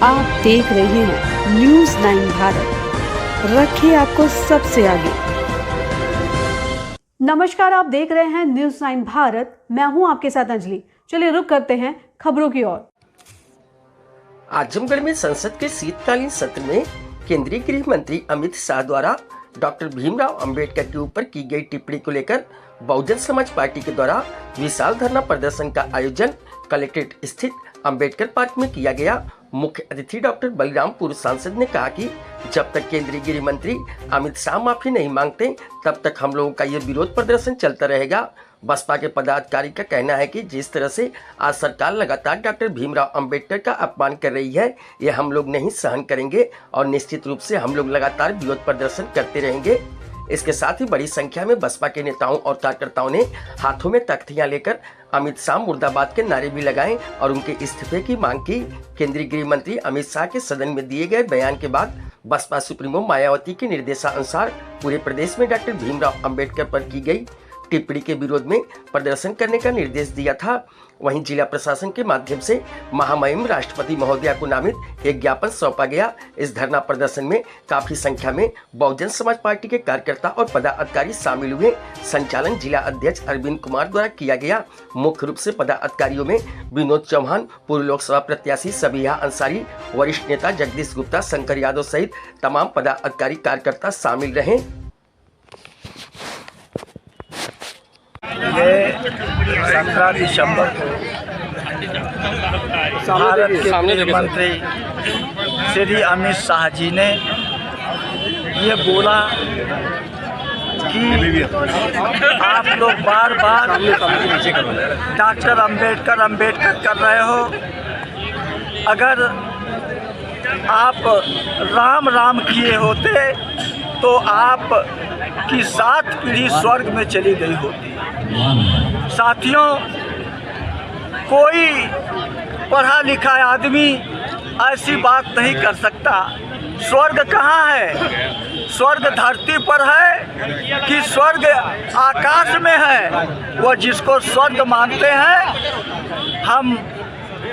आप देख रहे हैं न्यूज़ 9 भारत, रखिए आपको सबसे आगे। नमस्कार, आप देख रहे हैं न्यूज़ 9 भारत, मैं हूं आपके साथ अंजलि। चलिए रुक करते हैं खबरों की ओर। आजमगढ़ में संसद के शीतकालीन सत्र में केंद्रीय गृह मंत्री अमित शाह द्वारा डॉक्टर भीमराव अंबेडकर के ऊपर की गई टिप्पणी को लेकर बहुजन समाज पार्टी के द्वारा विशाल धरना प्रदर्शन का आयोजन कलेक्ट्रेट स्थित अंबेडकर पार्क में किया गया। मुख्य अतिथि डॉक्टर बलराम पूर्व सांसद ने कहा कि जब तक केंद्रीय गृह मंत्री अमित शाह माफी नहीं मांगते तब तक हम लोगों का ये विरोध प्रदर्शन चलता रहेगा। बसपा के पदाधिकारी का कहना है कि जिस तरह से आज सरकार लगातार डॉक्टर भीमराव अंबेडकर का अपमान कर रही है, ये हम लोग नहीं सहन करेंगे और निश्चित रूप से हम लोग लगातार विरोध प्रदर्शन करते रहेंगे। इसके साथ ही बड़ी संख्या में बसपा के नेताओं और कार्यकर्ताओं ने हाथों में तख्तियां लेकर अमित शाह मुर्दाबाद के नारे भी लगाए और उनके इस्तीफे की मांग की। केंद्रीय गृह मंत्री अमित शाह के सदन में दिए गए बयान के बाद बसपा सुप्रीमो मायावती के निर्देशानुसार पूरे प्रदेश में डॉक्टर भीमराव अंबेडकर पर की गई टिप्पणी के विरोध में प्रदर्शन करने का निर्देश दिया था। वहीं जिला प्रशासन के माध्यम से महामहिम राष्ट्रपति महोदया को नामित एक ज्ञापन सौंपा गया। इस धरना प्रदर्शन में काफी संख्या में बहुजन समाज पार्टी के कार्यकर्ता और पदाधिकारी शामिल हुए। संचालन जिला अध्यक्ष अरविंद कुमार द्वारा किया गया। मुख्य रूप से पदाधिकारियों में विनोद चौहान, पूर्व लोकसभा प्रत्याशी सबीहा अंसारी, वरिष्ठ नेता जगदीश गुप्ता, शंकर यादव सहित तमाम पदाधिकारी कार्यकर्ता शामिल रहे। ये 17 दिसंबर को भारत के गृह मंत्री श्री अमित शाह जी ने ये बोला कि आप लोग बार बार डॉक्टर अंबेडकर कर रहे हो। अगर आप राम राम किए होते तो आप की 7 पीढ़ी स्वर्ग में चली गई होती। साथियों, कोई पढ़ा लिखा आदमी ऐसी बात नहीं कर सकता। स्वर्ग कहाँ है? स्वर्ग धरती पर है कि स्वर्ग आकाश में है? वो जिसको स्वर्ग मानते हैं, हम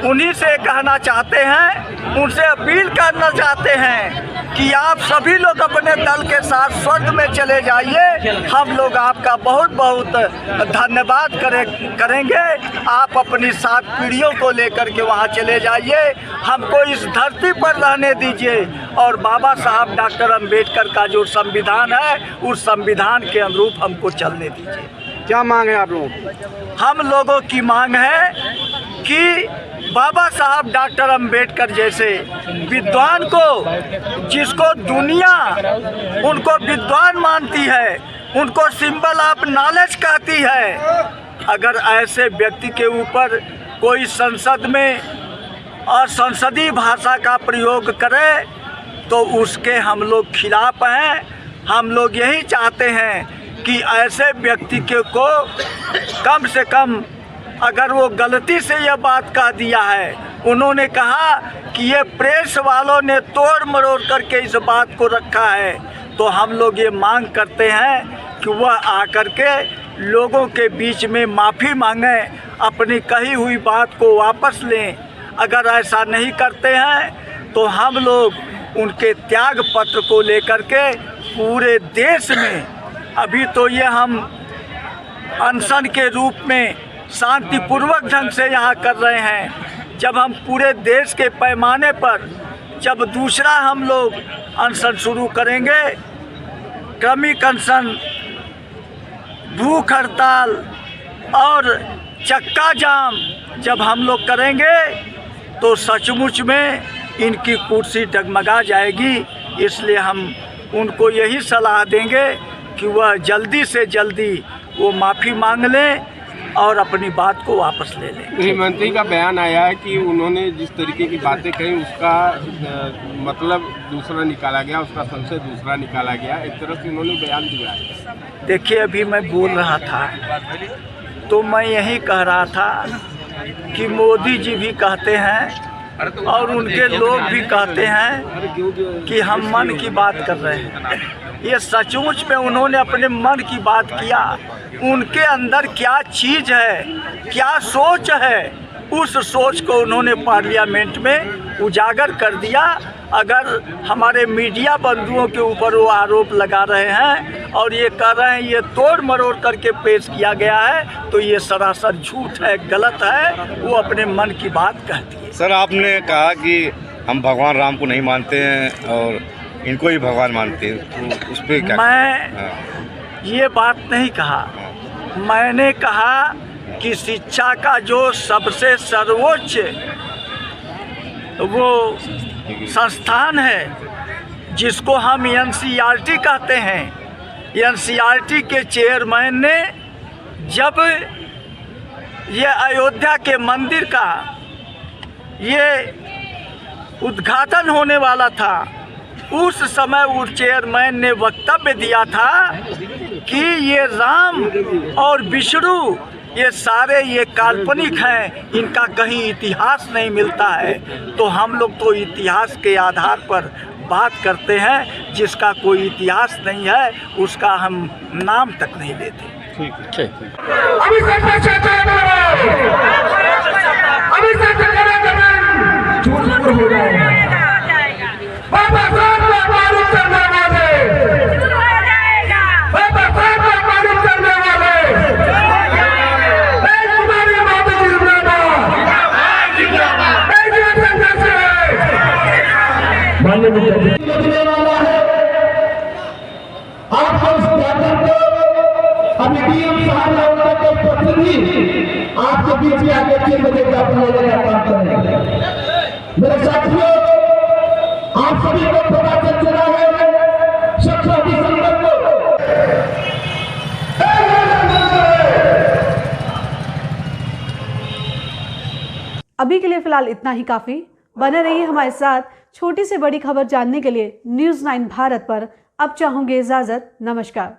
उन्हीं से कहना चाहते हैं, उनसे अपील करना चाहते हैं कि आप सभी लोग अपने दल के साथ स्वर्ग में चले जाइए। हम लोग आपका बहुत बहुत धन्यवाद करेंगे। आप अपनी 7 पीढ़ियों को लेकर के वहाँ चले जाइए, हमको इस धरती पर रहने दीजिए और बाबा साहब डॉक्टर अंबेडकर का जो संविधान है उस संविधान के अनुरूप हमको चलने दीजिए। क्या मांग है आप लोगों की? हम लोगों की मांग है कि बाबा साहब डॉक्टर अंबेडकर जैसे विद्वान को, जिसको दुनिया उनको विद्वान मानती है, उनको सिंबल ऑफ नॉलेज कहती है, अगर ऐसे व्यक्ति के ऊपर कोई संसद में और संसदीय भाषा का प्रयोग करे तो उसके हम लोग खिलाफ हैं। हम लोग यही चाहते हैं कि ऐसे व्यक्ति के को कम से कम, अगर वो गलती से यह बात कह दिया है, उन्होंने कहा कि ये प्रेस वालों ने तोड़ मरोड़ करके इस बात को रखा है, तो हम लोग ये मांग करते हैं कि वह आकर के लोगों के बीच में माफ़ी मांगें, अपनी कही हुई बात को वापस लें। अगर ऐसा नहीं करते हैं तो हम लोग उनके त्याग पत्र को लेकर के पूरे देश में, अभी तो ये हम अनशन के रूप में शांतिपूर्वक ढंग से यहाँ कर रहे हैं, जब हम पूरे देश के पैमाने पर जब दूसरा हम लोग अनशन शुरू करेंगे, क्रमिक अनशन, भूख हड़ताल और चक्का जाम जब हम लोग करेंगे तो सचमुच में इनकी कुर्सी डगमगा जाएगी। इसलिए हम उनको यही सलाह देंगे कि वह जल्दी से जल्दी वो माफ़ी मांग लें और अपनी बात को वापस ले लें। गृह मंत्री का बयान आया है कि उन्होंने जिस तरीके की बातें कही उसका मतलब दूसरा निकाला गया, उसका संशय दूसरा निकाला गया, एक तरह से उन्होंने बयान दिया है। देखिए, अभी मैं बोल रहा था तो मैं यही कह रहा था कि मोदी जी भी कहते हैं और उनके लोग भी कहते हैं कि हम मन की बात कर रहे हैं। ये सचमुच में उन्होंने अपने मन की बात किया। उनके अंदर क्या चीज़ है, क्या सोच है, ये उस सोच को उन्होंने पार्लियामेंट में उजागर कर दिया। अगर हमारे मीडिया बंधुओं के ऊपर वो आरोप लगा रहे हैं और ये कह रहे हैं ये तोड़ मरोड़ करके पेश किया गया है, तो ये सरासर झूठ है, गलत है। वो अपने मन की बात कहती है। सर, आपने कहा कि हम भगवान राम को नहीं मानते हैं और इनको ही भगवान मानते हैं, तो उस पर क्या? मैं ये बात नहीं कहा। मैंने कहा कि शिक्षा का जो सबसे सर्वोच्च वो संस्थान है, जिसको हम NCERT कहते हैं, NCERT के चेयरमैन ने जब ये अयोध्या के मंदिर का ये उद्घाटन होने वाला था, उस समय उस चेयरमैन ने वक्तव्य दिया था कि ये राम और विष्णु ये सारे ये काल्पनिक हैं, इनका कहीं इतिहास नहीं मिलता है। तो हम लोग तो इतिहास के आधार पर बात करते हैं, जिसका कोई इतिहास नहीं है उसका हम नाम तक नहीं लेते। आपके बीच में आगे 3 बजे का काम करेंगे। मेरे साथियों, आप सभी को पता चल चुका है 17 दिसंबर को अभी के लिए फिलहाल इतना ही काफी। बने रहिए हमारे साथ। छोटी से बड़ी खबर जानने के लिए न्यूज़ 9 भारत पर अब चाहूंगी इजाजत। नमस्कार।